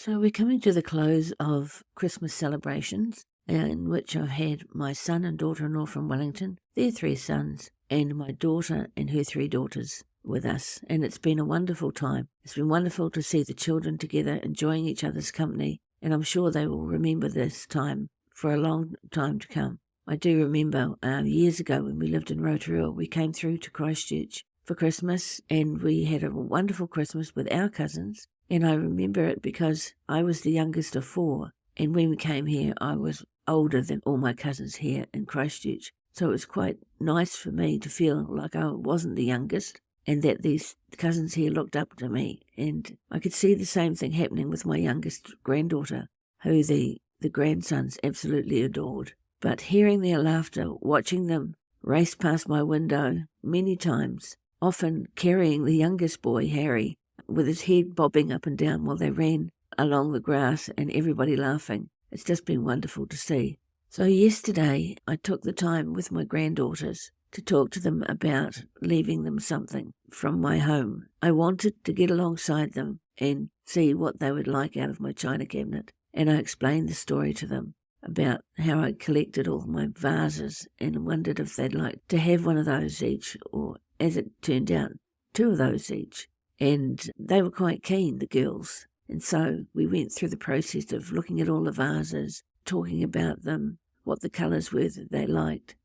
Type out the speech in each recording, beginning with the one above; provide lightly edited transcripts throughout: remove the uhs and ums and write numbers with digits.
So we're coming to the close of Christmas celebrations, in which I've had my son and daughter-in-law from Wellington, their 3 sons, and my daughter and her 3 daughters with us. And it's been a wonderful time. It's been wonderful to see the children together, enjoying each other's company, and I'm sure they will remember this time for a long time to come. I do remember years ago when we lived in Rotorua, we came through to Christchurch for Christmas, and we had a wonderful Christmas with our cousins. And I remember it because I was the youngest of 4, and when we came here, I was older than all my cousins here in Christchurch. So it was quite nice for me to feel like I wasn't the youngest, and that these cousins here looked up to me. And I could see the same thing happening with my youngest granddaughter, who the grandsons absolutely adored. But hearing their laughter, watching them race past my window many times, often carrying the youngest boy, Harry, with his head bobbing up and down while they ran along the grass and everybody laughing. It's just been wonderful to see. So yesterday I took the time with my granddaughters to talk to them about leaving them something from my home. I wanted to get alongside them and see what they would like out of my china cabinet. And I explained the story to them about how I collected all my vases and wondered if they'd like to have one of those each, or as it turned out, 2 of those each. And they were quite keen, the girls. And so we went through the process of looking at all the vases, talking about them, what the colours were that they liked.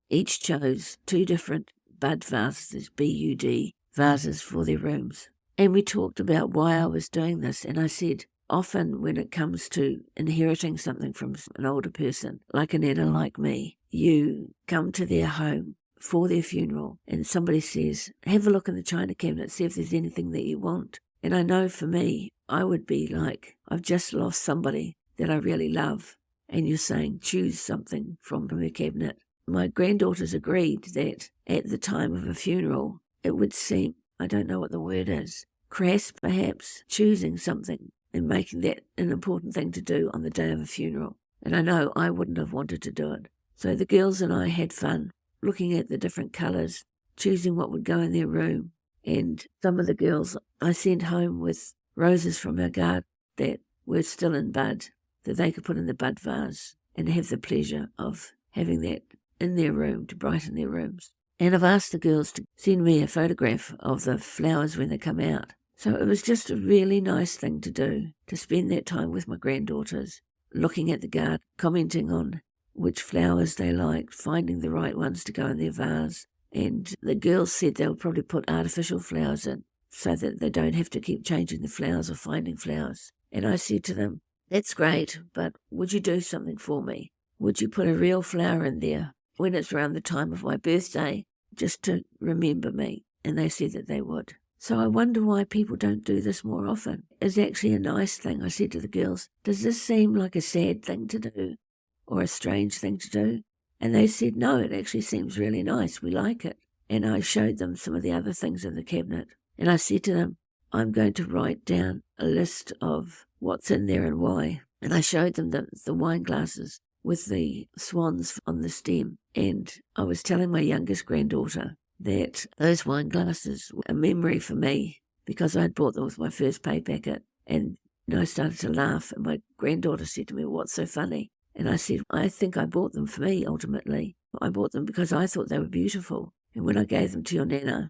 Each chose 2 different bud vases, B-U-D, vases for their rooms. And we talked about why I was doing this. And I said, often when it comes to inheriting something from an older person, like a nana like me, you come to their home for their funeral, and somebody says, have a look in the china cabinet, see if there's anything that you want. And I know for me, I would be like, I've just lost somebody that I really love, and you're saying, choose something from her cabinet. My granddaughters agreed that at the time of a funeral, it would seem, I don't know what the word is, crass perhaps, choosing something and making that an important thing to do on the day of a funeral. And I know I wouldn't have wanted to do it. So the girls and I had fun looking at the different colours, choosing what would go in their room. And some of the girls I sent home with roses from our garden that were still in bud, that they could put in the bud vase and have the pleasure of having that in their room to brighten their rooms. And I've asked the girls to send me a photograph of the flowers when they come out. So it was just a really nice thing to do, to spend that time with my granddaughters, looking at the garden, commenting on which flowers they liked, finding the right ones to go in their vase. And the girls said they'll probably put artificial flowers in so that they don't have to keep changing the flowers or finding flowers. And I said to them, that's great, but would you do something for me? Would you put a real flower in there when it's around the time of my birthday, just to remember me? And they said that they would. So I wonder why people don't do this more often. It's actually a nice thing. I said to the girls, does this seem like a sad thing to do or a strange thing to do? And they said, no, it actually seems really nice. We like it. And I showed them some of the other things in the cabinet. And I said to them, I'm going to write down a list of what's in there and why. And I showed them the wine glasses with the swans on the stem. And I was telling my youngest granddaughter that those wine glasses were a memory for me because I'd bought them with my first pay packet. And I started to laugh, and my granddaughter said to me, what's so funny? And I said, I think I bought them for me, ultimately. I bought them because I thought they were beautiful. And when I gave them to your nana,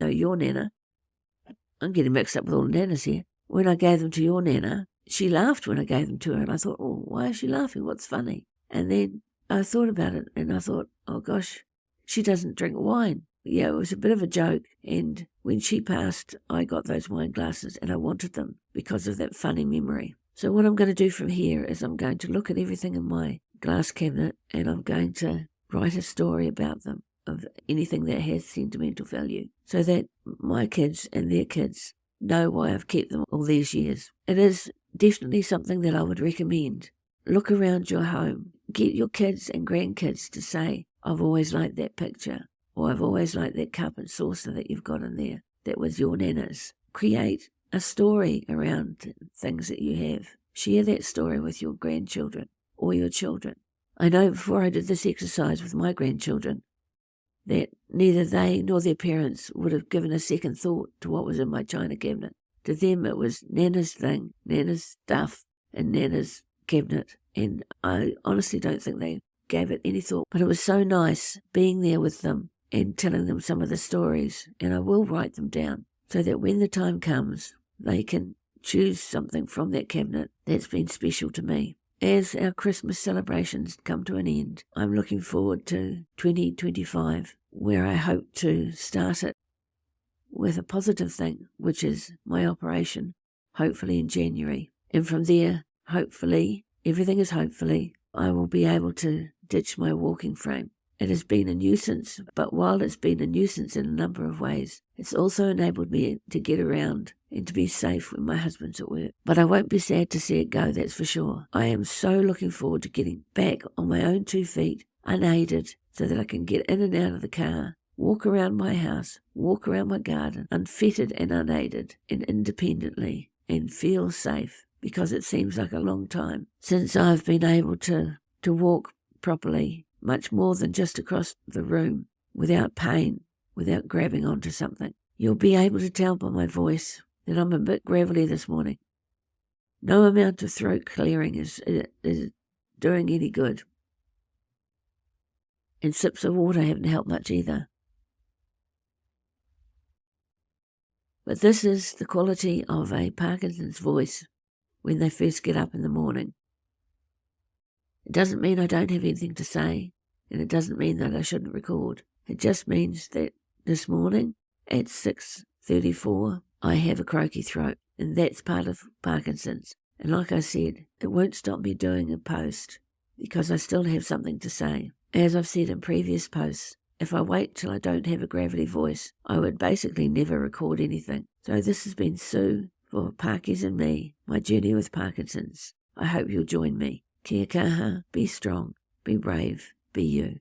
I'm getting mixed up with all the nanas here. When I gave them to your nana, she laughed when I gave them to her. And I thought, oh, why is she laughing? What's funny? And then I thought about it, and I thought, oh gosh, she doesn't drink wine. Yeah, it was a bit of a joke. And when she passed, I got those wine glasses, and I wanted them because of that funny memory. So what I'm going to do from here is I'm going to look at everything in my glass cabinet, and I'm going to write a story about them, of anything that has sentimental value, so that my kids and their kids know why I've kept them all these years. It is definitely something that I would recommend. Look around your home. Get your kids and grandkids to say, I've always liked that picture, or I've always liked that cup and saucer that you've got in there that was your nana's. Create a story around things that you have. Share that story with your grandchildren or your children. I know before I did this exercise with my grandchildren that neither they nor their parents would have given a second thought to what was in my china cabinet. To them it was Nana's thing, Nana's stuff, in Nana's cabinet, and I honestly don't think they gave it any thought. But it was so nice being there with them and telling them some of the stories, and I will write them down so that when the time comes, they can choose something from that cabinet that's been special to me. As our Christmas celebrations come to an end, I'm looking forward to 2025, where I hope to start it with a positive thing, which is my operation, hopefully in January. And from there, hopefully, everything is hopefully, I will be able to ditch my walking frame. It has been a nuisance, but while it's been a nuisance in a number of ways, it's also enabled me to get around and to be safe when my husband's at work. But I won't be sad to see it go, that's for sure. I am so looking forward to getting back on my own 2 feet, unaided, so that I can get in and out of the car, walk around my house, walk around my garden, unfettered and unaided and independently, and feel safe, because it seems like a long time since I've been able to walk properly, much more than just across the room, without pain, without grabbing onto something. You'll be able to tell by my voice that I'm a bit gravelly this morning. No amount of throat clearing is doing any good. And sips of water haven't helped much either. But this is the quality of a Parkinson's voice when they first get up in the morning. It doesn't mean I don't have anything to say, and it doesn't mean that I shouldn't record. It just means that this morning at 6:34, I have a croaky throat, and that's part of Parkinson's. And like I said, it won't stop me doing a post because I still have something to say. As I've said in previous posts, if I wait till I don't have a gravelly voice, I would basically never record anything. So this has been Sue for Parkies and me, my journey with Parkinson's. I hope you'll join me. Kia kaha, be strong, be brave, be you.